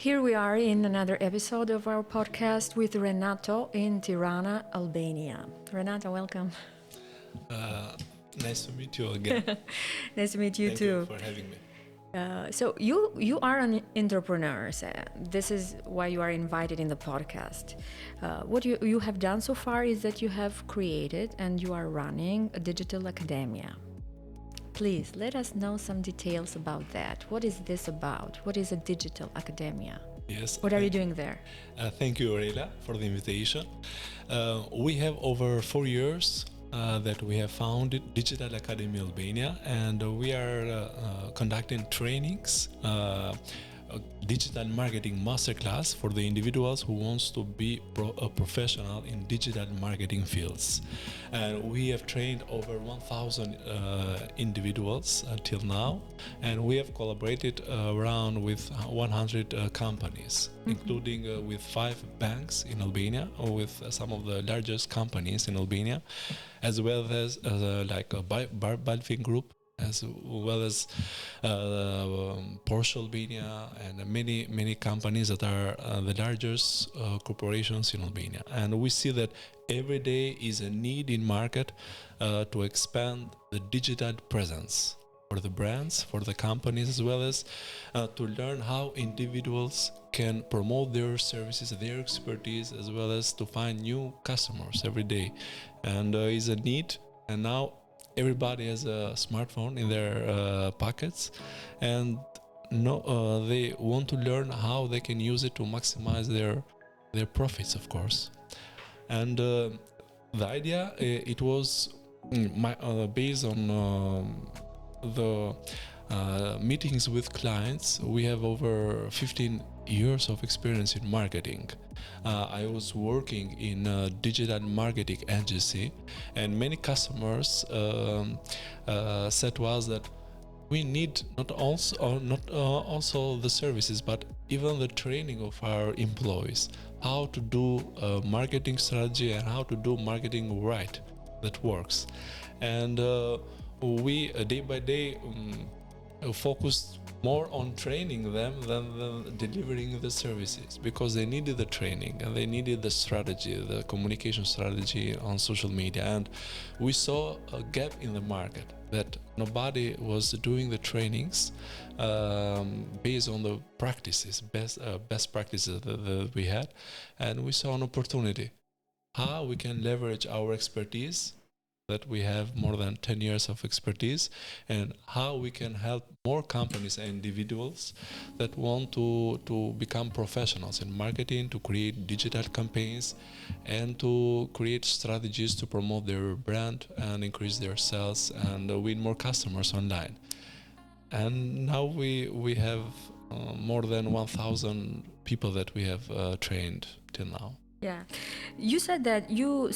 Here we are in another episode of our podcast with Renato in Tirana, Albania. Renato, welcome. Nice to meet you again. Nice to meet you Thank too. you for having me. So you are an entrepreneur. So this is why you are invited in the podcast. What you have done so far is that you have created and you are running a digital academia. Please let us know some details about that. What is this about? What is a digital academia? Yes. What are you doing there? Thank you, Aurelia, for the invitation. We have over 4 years that we have founded Digital Academy Albania, and we are conducting trainings, digital marketing masterclass for the individuals who wants to be a professional in digital marketing fields. And we have trained over 1,000 individuals until now, and we have collaborated around with 100 companies, including with 5 banks in Albania, or with some of the largest companies in Albania, as well as like a Balvin Group, as well as Porsche Albania, and many companies that are the largest corporations in Albania. And we see that every day is a need in market to expand the digital presence for the brands, for the companies, as well as to learn how individuals can promote their services, their expertise, as well as to find new customers every day. And is a need, and now everybody has a smartphone in their pockets, and they want to learn how they can use it to maximize their profits, of course. And the idea, it was based on the meetings with clients. We have over 15 years of experience in marketing. I was working in a digital marketing agency, and many customers said to us that we need not also the services, but even the training of our employees, how to do a marketing strategy and how to do marketing right that works. And we day by day focused more on training them than delivering the services, because they needed the training and they needed the strategy, the communication strategy on social media. And we saw a gap in the market, that nobody was doing the trainings based on the practices, best practices that we had. And we saw an opportunity how we can leverage our expertise, that we have more than 10 years of expertise, and how we can help more companies and individuals that want to become professionals in marketing, to create digital campaigns, and to create strategies to promote their brand and increase their sales and win more customers online. And now we have more than 1,000 people that we have trained till now. Yeah, you said that you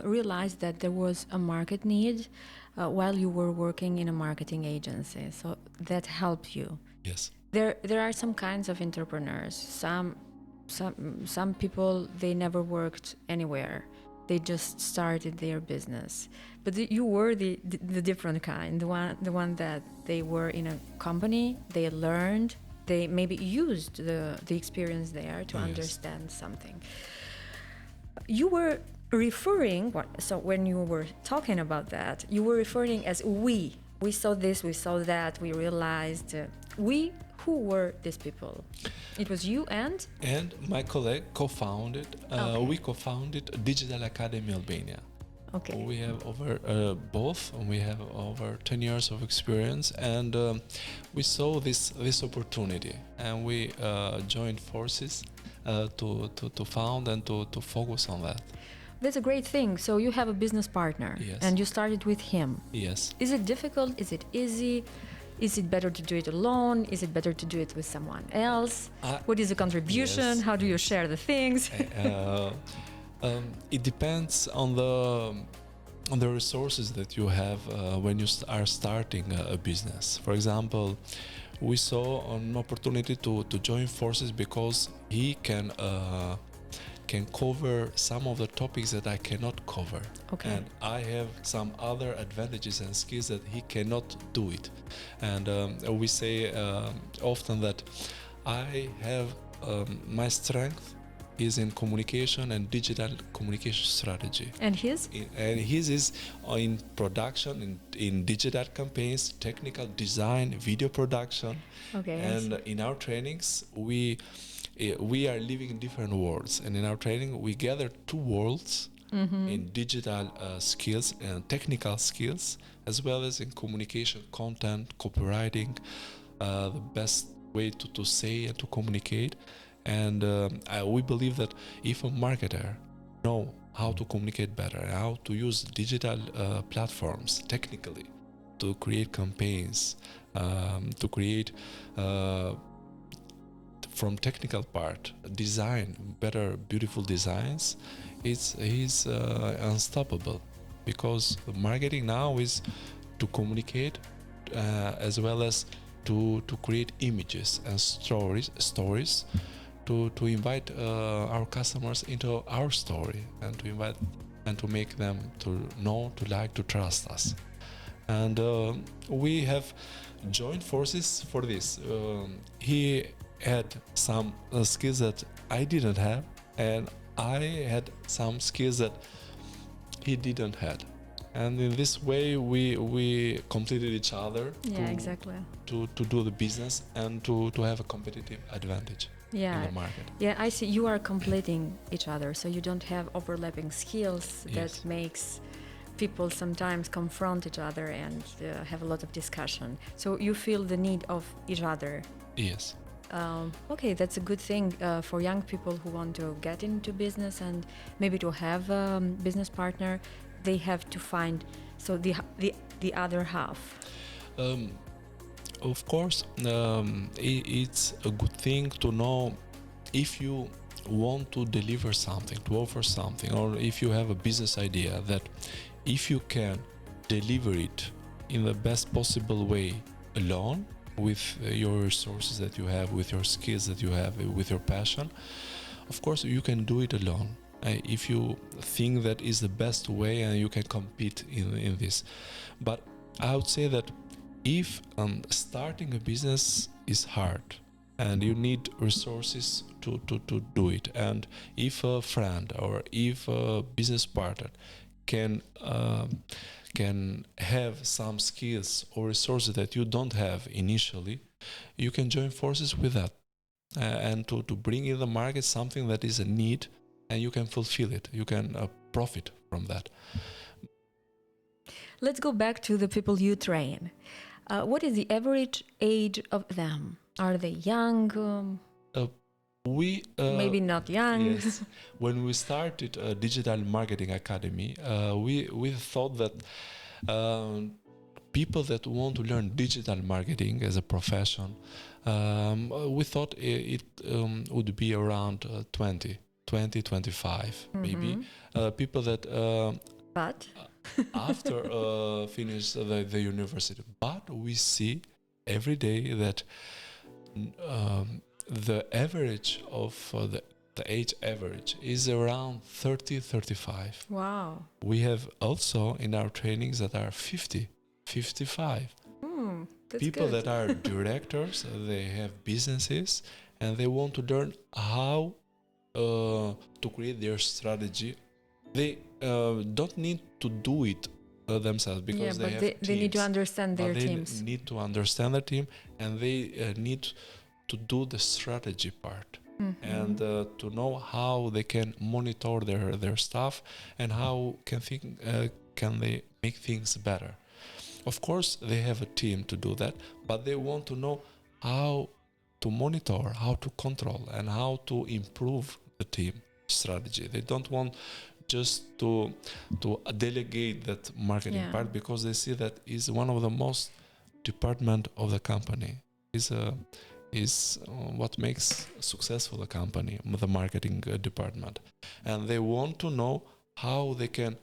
realized that there was a market need while you were working in a marketing agency, so that helped you. Yes. There are some kinds of entrepreneurs. Some people, they never worked anywhere. They just started their business. But you were the different kind, the one that they were in a company, they learned, they maybe used the experience there to understand something. You were referring, so when you were talking about that, you were referring as we saw this, we saw that, we realized. Who were these people? It was you and my colleague co-founded. We co-founded Digital Academy Albania. Okay. We have we have over 10 years of experience, and we saw this opportunity, and we joined forces to found and to focus on that. That's a great thing. So you have a business partner, yes, and you started with him. Yes. Is it difficult? Is it easy? Is it better to do it alone? Is it better to do it with someone else? What is the contribution? Yes, How do you share the things? It depends on the resources that you have when you are starting a business. For example, we saw an opportunity to join forces because he can cover some of the topics that I cannot cover. Okay. And I have some other advantages and skills that he cannot do it. And we say often that I have my strength is in communication and digital communication strategy. And his? And his is in production, in digital campaigns, technical design, video production. Okay. And in our trainings, we are living in different worlds. And in our training, we gather two worlds in digital skills and technical skills, as well as in communication, content, copywriting, the best way to say and to communicate. And we believe that if a marketer know how to communicate better, how to use digital platforms technically to create campaigns, to create from technical part design better beautiful designs, he's unstoppable, because marketing now is to communicate as well as to create images and stories to invite our customers into our story, and to invite and to make them to know, to like, to trust us. And we have joined forces for this. He had some skills that I didn't have, and I had some skills that he didn't have. And in this way, we completed each other to do the business and to have a competitive advantage in the market. Yeah, I see. You are completing each other, so you don't have overlapping skills that makes people sometimes confront each other and have a lot of discussion. So you feel the need of each other. Yes. Okay, that's a good thing for young people who want to get into business and maybe to have a business partner. They have to find the other half. Of course, it's a good thing to know if you want to deliver something, to offer something, or if you have a business idea, that if you can deliver it in the best possible way alone, with your resources that you have, with your skills that you have, with your passion, of course you can do it alone. If you think that is the best way and you can compete in this. But I would say that if starting a business is hard and you need resources to do it, and if a friend or if a business partner can have some skills or resources that you don't have initially, you can join forces with that and to bring in the market something that is a need, and you can fulfill it. You can profit from that. Let's go back to the people you train. What is the average age of them? Are they young? Maybe not young. Yes. When we started a digital marketing academy, we thought that people that want to learn digital marketing as a profession, we thought it would be around 20, 25, maybe. People that but after finish the university. But we see every day that the average of the age average is around 30, 35. Wow. We have also in our trainings that are 50, 55. That's people good. that are directors, they have businesses, and they want to learn how to create their strategy. They don't need to do it themselves, because they have teams. They need to understand their teams. They need to understand their team, and they need to do the strategy part, and to know how they can monitor their stuff and how can they make things better. Of course, they have a team to do that, but they want to know how to monitor, how to control, and how to improve the team strategy. They don't want just to delegate that marketing part, because they see that is one of the most department of the company. Is what makes successful a company, the marketing department. And they want to know how they can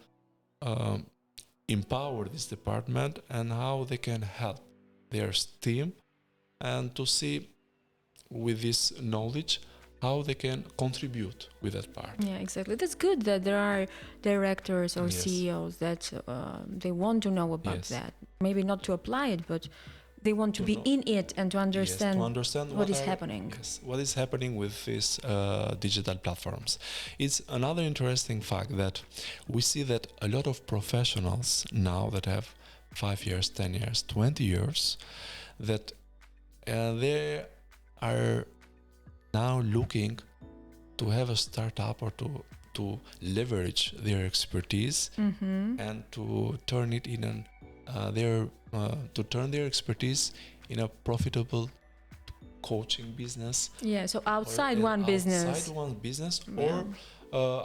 empower this department and how they can help their team, and to see with this knowledge how they can contribute with that part. Yeah, exactly. That's good that there are directors or CEOs that they want to know about that. Maybe not to apply it, but They want to be know. in it and to understand, To understand what is happening. Yes, what is happening with these digital platforms. It's another interesting fact that we see that a lot of professionals now that have 5 years, 10 years, 20 years, that they are now looking to have a startup or to leverage their expertise and to turn it in an to turn their expertise in a profitable coaching business. Yeah, so outside outside one business or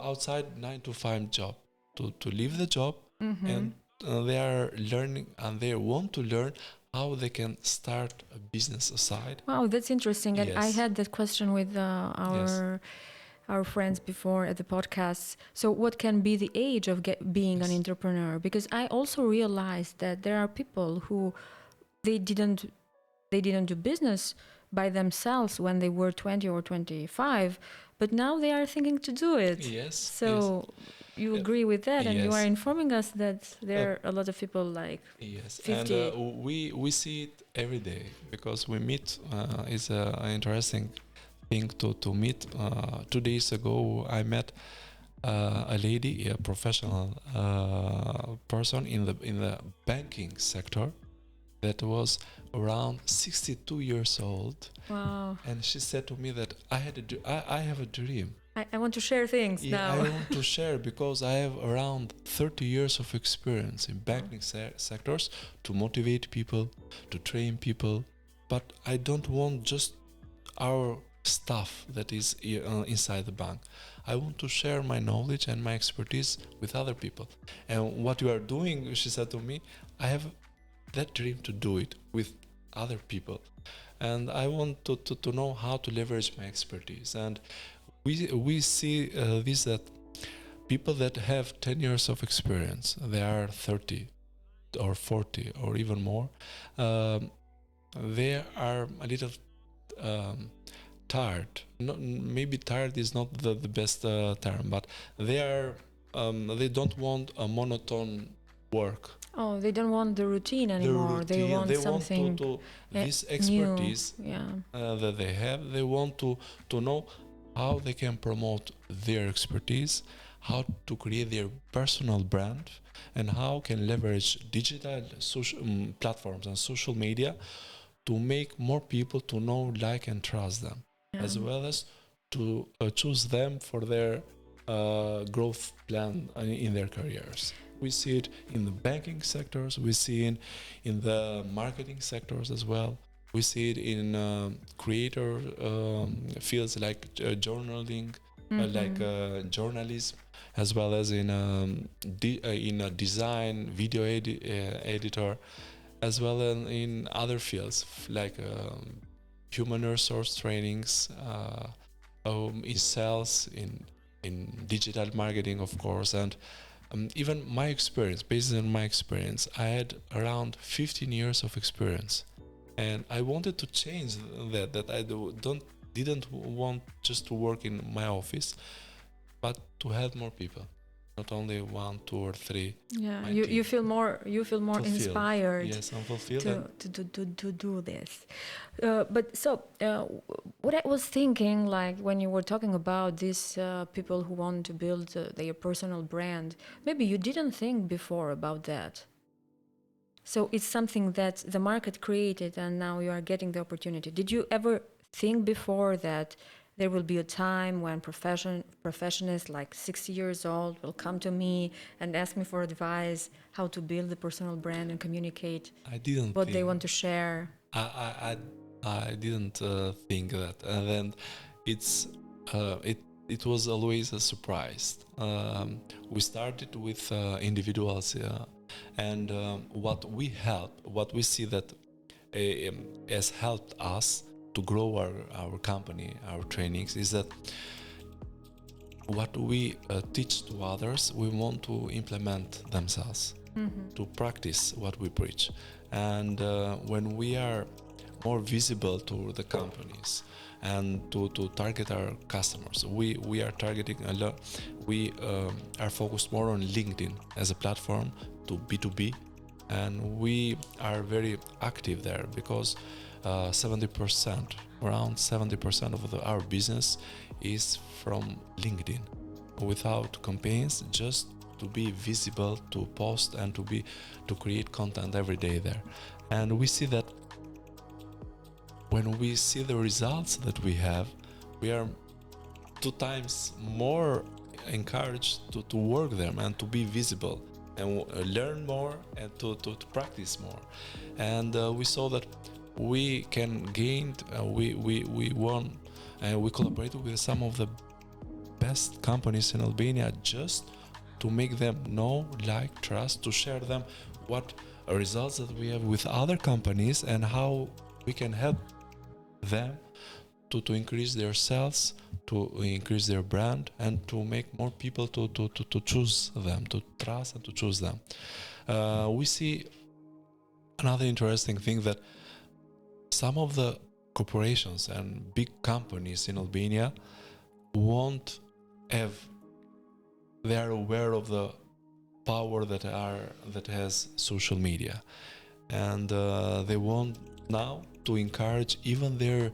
outside 9 to 5 job to leave the job and they are learning and they want to learn how they can start a business aside. Wow, that's interesting. And I Yes. had that question with our friends before at the podcast. So what can be the age of being an entrepreneur? Because I also realized that there are people who they didn't do business by themselves when they were 20 or 25, but now they are thinking to do it. Yes. So you agree with that, and you Yes. are informing us that there are a lot of people like Yes, 50. and we see it every day because we meet. It's an interesting thing to meet. 2 days ago, I met a lady, a professional person in the banking sector that was around 62 years old. Wow. And she said to me that I have a dream. I want to share things now. I want to share because I have around 30 years of experience in banking sectors to motivate people, to train people, but I don't want just our stuff that is inside the bank. I want to share my knowledge and my expertise with other people. And what you are doing, she said to me, I have that dream to do it with other people. And I want to know how to leverage my expertise. And we see this, that people that have 10 years of experience, they are 30 or 40 or even more, they are a little tired. Maybe tired is not the best term, but they don't want a monotone work. Oh, they don't want the routine anymore. They want something to this expertise new. that they have. They want to know how they can promote their expertise, how to create their personal brand, and how can leverage digital social platforms and social media to make more people to know, like, and trust them, as well as to choose them for their growth plan in their careers. We see it in the banking sectors, we see it in the marketing sectors as well. We see it in creator fields like journaling, journalism, as well as in a design, video editor, as well as in other fields like human resource trainings, in sales, in digital marketing, of course, and even my experience. Based on my experience, I had around 15 years of experience. And I wanted to change that I didn't want just to work in my office, but to help more people, not only 1, 2, or 3. Yeah, you feel more fulfilled. Inspired. Yes, I'm fulfilled to do this. But so what I was thinking, like when you were talking about these people who want to build their personal brand, maybe you didn't think before about that. So it's something that the market created and now you are getting the opportunity. Did you ever think before that there will be a time when professionals like 60 years old will come to me and ask me for advice how to build a personal brand and communicate what they want to share? I didn't think that. And then it was always a surprise. We started with individuals, and what we see that has helped us to grow our company, our trainings, is that what we teach to others, we want to implement themselves, to practice what we preach. And when we are more visible to the companies and to target our customers, we are targeting a lot. We are focused more on LinkedIn as a platform to B2B and we are very active there because 70%, around 70% of our business is from LinkedIn, without campaigns, just to be visible, to post and to create content every day there. And we see that when we see the results that we have, we are 2 times more encouraged to work them and to be visible and learn more and to practice more. And we saw that we can gain, we won, and we collaborated with some of the best companies in Albania just to make them know, like, trust, to share them what results that we have with other companies and how we can help them to increase their sales, to increase their brand, and to make more people to choose them, to trust and to choose them. We see another interesting thing, that some of the corporations and big companies in Albania they are aware of the power that has social media, and they want now to encourage even their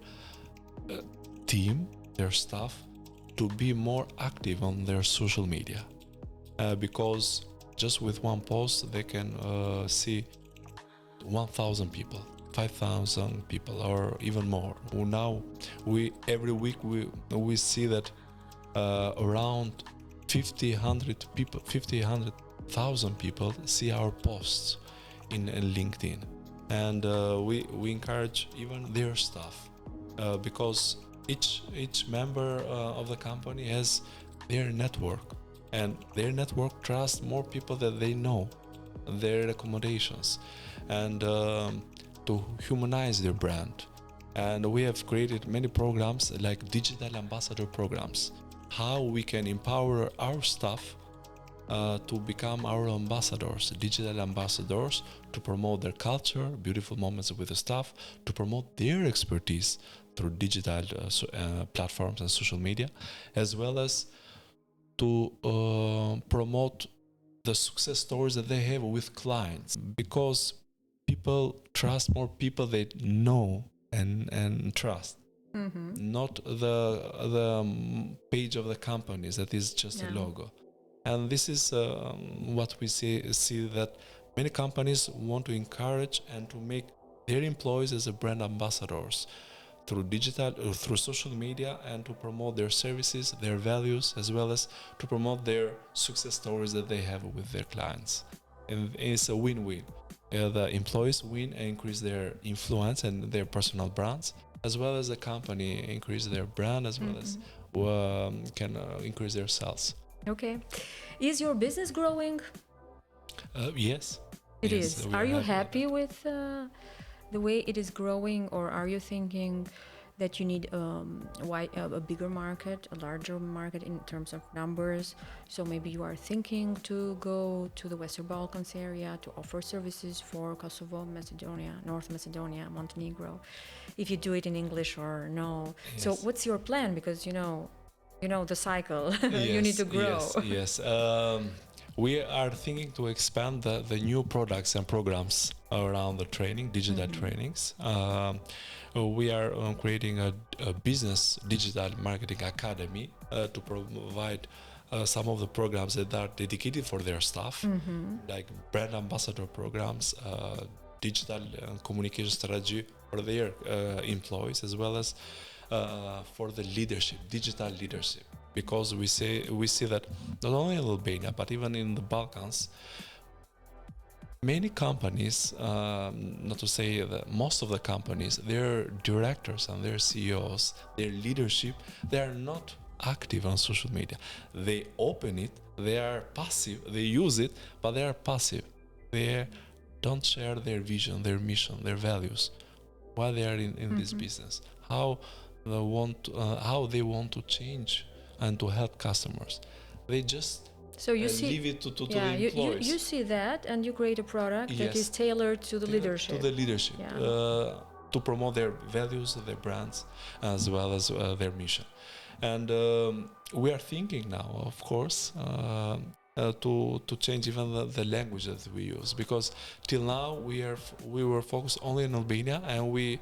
team, their staff, to be more active on their social media, because just with one post they can see 1,000 people, 5,000 people, or even more. Now every week we see that around 100,000 people see our posts in LinkedIn, and we encourage even their staff, because each member of the company has their network, and their network trusts more people that they know, their recommendations, and to humanize their brand. And we have created many programs like digital ambassador programs, how we can empower our staff to become our ambassadors, digital ambassadors, to promote their culture, beautiful moments with the staff, to promote their expertise through digital platforms and social media, as well as to promote the success stories that they have with clients, because people trust more people they know and trust. Mm-hmm. Not the page of the companies that is just a logo. And this is what we see that many companies want to encourage and to make their employees as a brand ambassadors through digital, through social media, and to promote their services, their values, as well as to promote their success stories that they have with their clients. And it's a win-win. The employees win and increase their influence and their personal brands, as well as the company increase their brand, as well as can increase their sales. Okay. Is your business growing? Yes. It is. Are you happy with the way it is growing, or are you thinking that you need a bigger market, a larger market in terms of numbers? So maybe you are thinking to go to the Western Balkans area to offer services for Kosovo, Macedonia, North Macedonia, Montenegro, if you do it in English or no. Yes. So what's your plan? Because you know the cycle. Yes, you need to grow. Yes. We are thinking to expand the new products and programs around the training, digital trainings. We are creating a business digital marketing academy to provide some of the programs that are dedicated for their staff, like brand ambassador programs, digital communication strategy for their employees, as well as for the leadership, digital leadership. Because we see that not only in Albania but even in the Balkans, many companies, not to say that most of the companies, their directors and their CEOs, their leadership, they are not active on social media. They open it, they are passive, they use it, but they are passive. They don't share their vision, their mission, their values, why they are in this business, how they want to change and to help customers. They just leave it to the employees. You see that, and you create a product that is tailored to the leadership. To the leadership, to promote their values, their brands, as well as their mission. And we are thinking now, of course, to change even the language that we use, because till now we were focused only in Albania, and we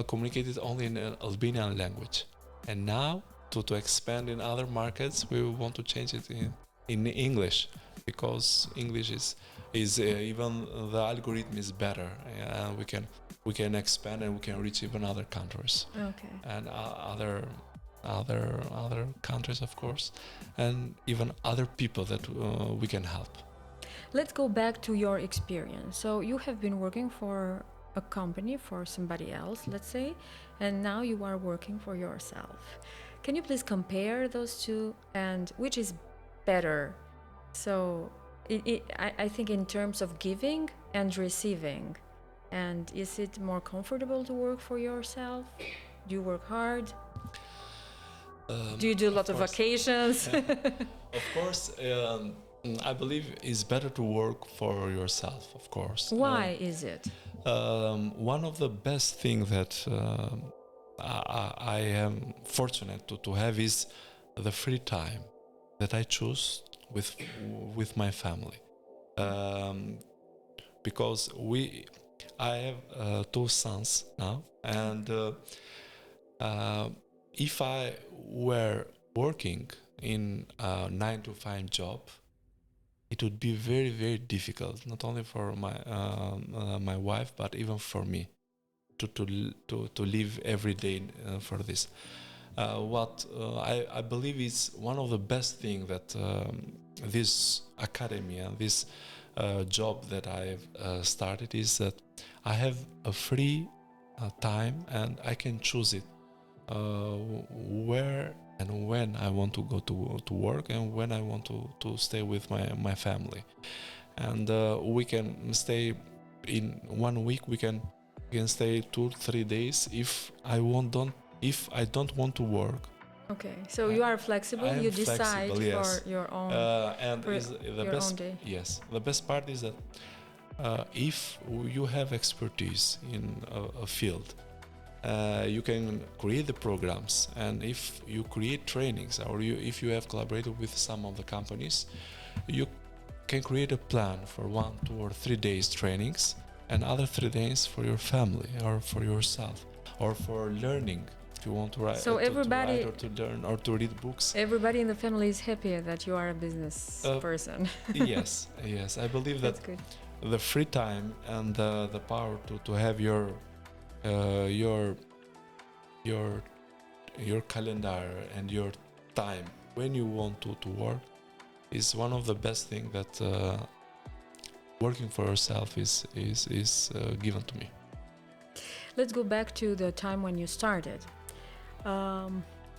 communicated only in Albanian language. And now to expand in other markets, we want to change it in English, because English is even the algorithm is better, and we can expand and we can reach even other countries. Okay. And other countries, of course, and even other people that we can help. Let's go back to your experience. So you have been working for a company for somebody else, let's say, and now you are working for yourself. Can you please compare those two, and which is better? So I think in terms of giving and receiving, and is it more comfortable to work for yourself? Do you work hard? Do you do a lot of vacations? Of course, I believe it's better to work for yourself, of course. Why is it? One of the best things that I am fortunate to have is the free time that I choose with my family. Because I have 2 sons now, and if I were working in a 9-to-5 job, it would be very, very difficult, not only for my wife, but even for me, to live every day for this. What I believe is one of the best things that this academy and this job that I've started is that I have a free time, and I can choose it where and when I want to go to work, and when I want to stay with my family. And we can stay in 1 week, we can stay 2-3 days if I don't want to work. Okay, so you are flexible. You decide flexible, yes. for your own Best day. Yes, the best part is that if you have expertise in a field, you can create the programs, and if you create trainings, or if you have collaborated with some of the companies, you can create a plan for 1, 2, or 3 days trainings, and other 3 days for your family or for yourself, or for learning. If you want to write, so everybody, to write or to learn or to read books. Everybody in the family is happy that you are a business person. Yes, I believe that That's good. The free time and the power to have your calendar and your time when you want to work is one of the best things that working for yourself is given to me. Let's go back to the time when you started.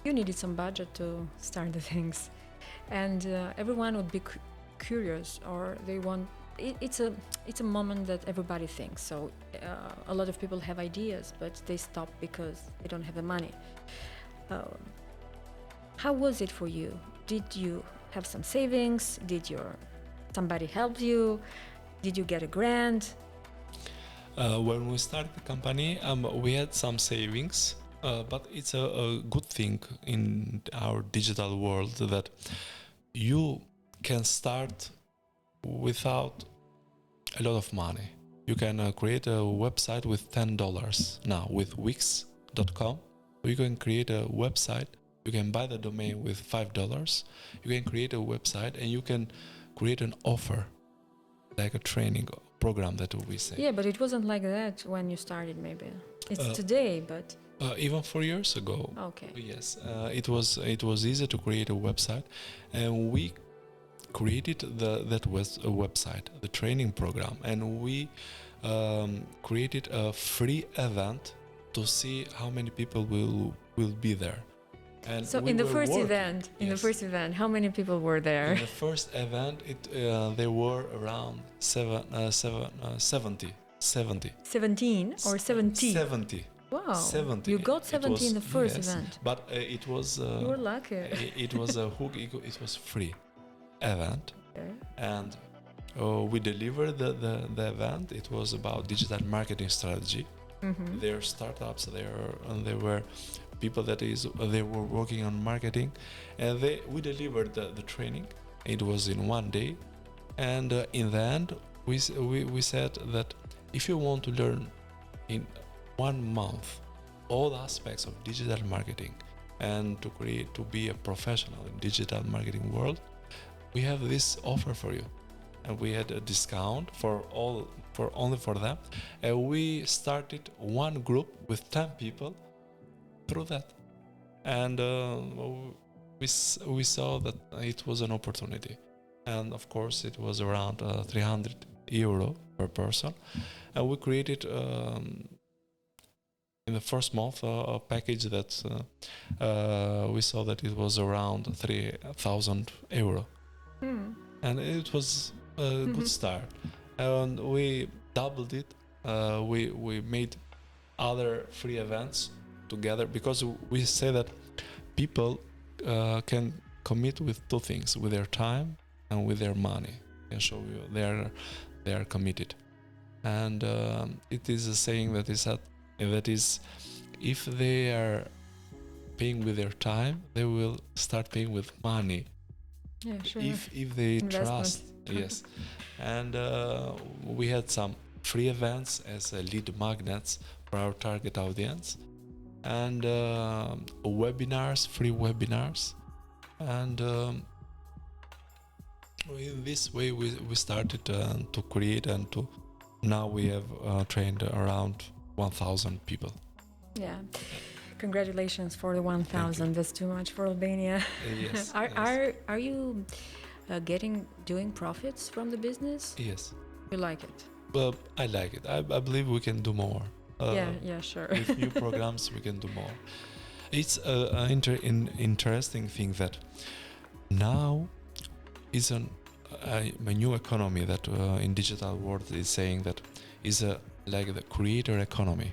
You needed some budget to start the things, and everyone would be curious, or they want. It's a moment that everybody thinks. So a lot of people have ideas, but they stop because they don't have the money. How was it for you? Did you have some savings? Did somebody help you? Did you get a grant? When we started the company, we had some savings, but it's a good thing in our digital world that you can start without a lot of money. You can create a website with $10 now with Wix.com. You can create a website. You can buy the domain with $5. You can create a website, and you can create an offer, like a training program that we say. Yeah, but it wasn't like that when you started. Maybe it's today, but even 4 years ago. Okay. Yes, it was easy to create a website, and we created that website, the training program, and we created a free event to see how many people will be there. And so in the first event, how many people were there? In the first event, there were around 70. 17 or 70? 70. Wow. 70. You got 70 in the first event. But it was... you were lucky. It was a hook. It was free event. Okay. And we delivered the event. It was about digital marketing strategy. Mm-hmm. There are startups there, and there were people they were working on marketing, and we delivered the training. It was in one day. And in the end, we said that if you want to learn in 1 month all aspects of digital marketing and to be a professional in digital marketing world, we have this offer for you. And we had a discount only for them. And we started one group with 10 people through that. And we saw that it was an opportunity. And of course, it was around €300 per person. And we created in the first month a package that we saw that it was around €3,000. And it was a good start. And we doubled it. We made other free events together, because we say that people can commit with two things, with their time and with their money. Can show you they are committed. And it is a saying that is if they are paying with their time, they will start paying with money. Yeah, sure. If they trust. Yes. And we had some free events as lead magnets for our target audience, and webinars, free webinars. And in this way we started to create, and to now we have trained around 1,000 people. Yeah. Congratulations for the 1,000. That's too much for Albania. Yes. Are you doing profits from the business? Yes. You like it? Well, I like it. I believe we can do more. Yeah, sure. With new programs, we can do more. It's an interesting thing that now is a new economy that in digital world is saying that is like the creator economy.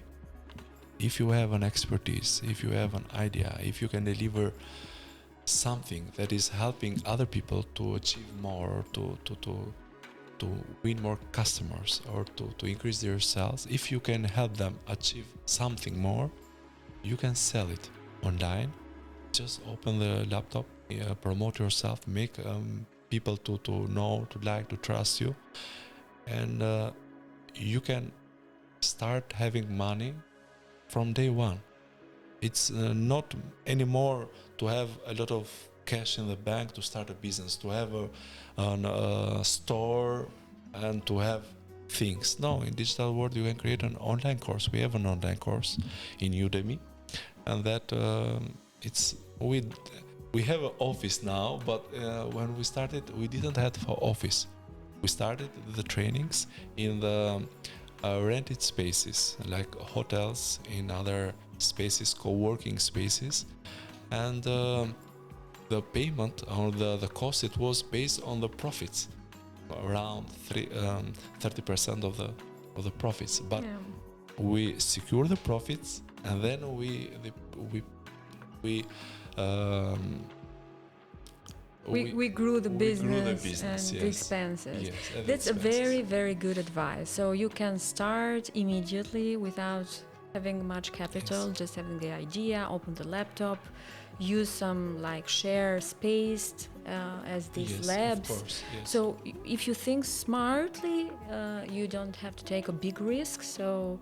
If you have an expertise, if you have an idea, if you can deliver something that is helping other people to achieve more, to win more customers, or to increase their sales, if you can help them achieve something more, you can sell it online. Just open the laptop, promote yourself, make people to know, to like, to trust you, and you can start having money from day one. It's not anymore to have a lot of cash in the bank to start a business, to have a store and to have things. No, in digital world you can create an online course. We have an online course in Udemy, and that we have an office now, but when we started we didn't have an office. We started the trainings in the rented spaces, like hotels, in other spaces, co-working spaces, and the payment or the cost, it was based on the profits, around 30% of the profits. But we secure the profits, and then we grew the business, and yes, the expenses. Yes, that's a very, very good advice. So you can start immediately without having much capital, yes, just having the idea, open the laptop, use some like share space as these, yes, labs. Of course, yes. So if you think smartly, you don't have to take a big risk. So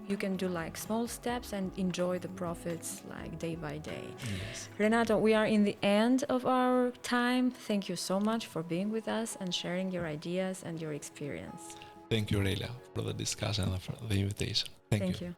you can do like small steps and enjoy the profits like day by day. Yes. Renato, we are in the end of our time. Thank you so much for being with us and sharing your ideas and your experience. Thank you, Aurelia, for the discussion and for the invitation. Thank you.